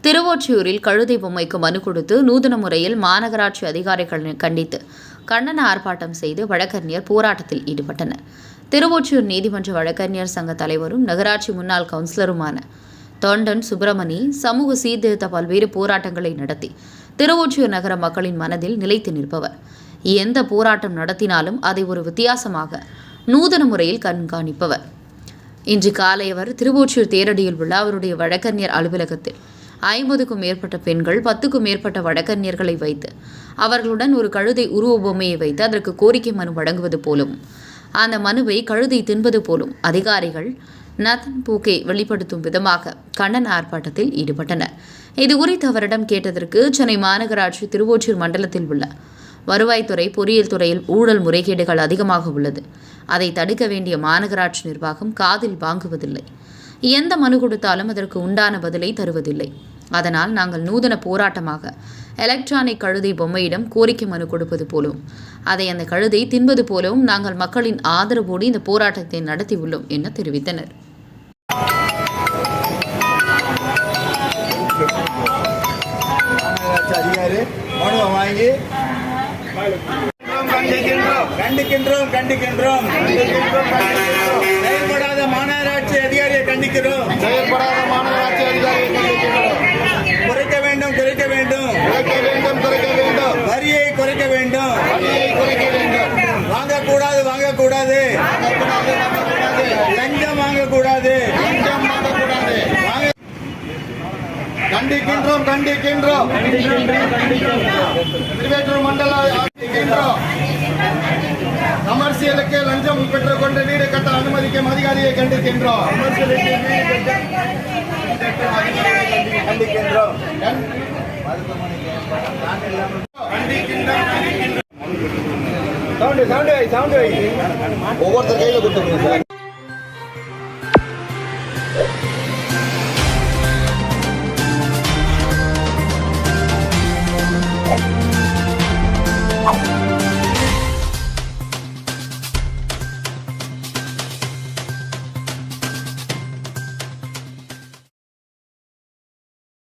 திருவொற்றியூரில் கழுதை பொம்மைக்கு மனு கொடுத்து நூதன முறையில் மாநகராட்சி அதிகாரிகளை கண்டித்து கண்டன ஆர்ப்பாட்டம் செய்து வழக்கறிஞர் போராட்டத்தில் ஈடுபட்டனர். திருவொற்றியூர் நீதிமன்ற வழக்கறிஞர் சங்க தலைவரும் நகராட்சி முன்னாள் கவுன்சிலருமான தொண்டன் சுப்பிரமணி சமூக சீர்திருத்த பல்வேறு போராட்டங்களை நடத்தி திருவொற்றியூர் நகர மக்களின் மனதில் நிலைத்து நிற்பவர். எந்த போராட்டம் நடத்தினாலும் அதை ஒரு வித்தியாசமாக நூதன முறையில் கண்காணிப்பவர். இன்று காலை அவர் திருவொற்றியூர் தேரடியில் உள்ள அவருடைய வழக்கறிஞர் அலுவலகத்தில் 50க்கும் மேற்பட்ட பெண்கள் 10க்கும் மேற்பட்ட வழக்கறிஞர்களை வைத்து அவர்களுடன் ஒரு கழுதை உருவ பொம்மையை வைத்து அதற்கு கோரிக்கை மனு வழங்குவது போலும் அந்த மனுவை கழுதை தின்பது போலும் அதிகாரிகள் நதன் போக்கை வெளிப்படுத்தும் விதமாக கண்டன ஆர்ப்பாட்டத்தில் ஈடுபட்டனர். இதுகுறித்து அவரிடம் கேட்டதற்கு சென்னை மாநகராட்சி திருவொற்றியூர் மண்டலத்தில் உள்ள வருவாய்த்துறை பொறியியல் துறையில் ஊழல் முறைகேடுகள் அதிகமாக உள்ளது. அதை தடுக்க வேண்டிய மாநகராட்சி நிர்வாகம் காதில் வாங்குவதில்லை. எந்த மனு கொடுத்தாலும் அதற்கு உண்டான பதிலை தருவதில்லை. அதனால் நாங்கள் நூதன போராட்டமாக எலக்ட்ரானிக் கழுதை பொம்மையிடம் கோரிக்கை மனு கொடுப்பது போலும் அதை அந்த கழுதை தின்பது போலவும் நாங்கள் மக்களின் ஆதரவோடு இந்த போராட்டத்தை நடத்தியுள்ளோம் என தெரிவித்தனர். கண்டிக்கின்றோம் செயல்படாத மாநகராட்சி அதிகாரியை கண்டிக்கிறோம். குறைக்க வேண்டும் வரியை குறைக்க வேண்டும். வாங்கக்கூடாது லஞ்சம் வாங்கக்கூடாது. கண்டிக்கின்றோம் திருவேற்றூர் மண்டல கமர்சியலுக்கு லஞ்சம் பெற்றுக்கொண்டு வீடு கட்ட அனுமதிக்கும் அதிகாரியை கண்டிக்கின்றோம். ஒவ்வொருத்தர் கையில கொடுத்துருங்க சார்.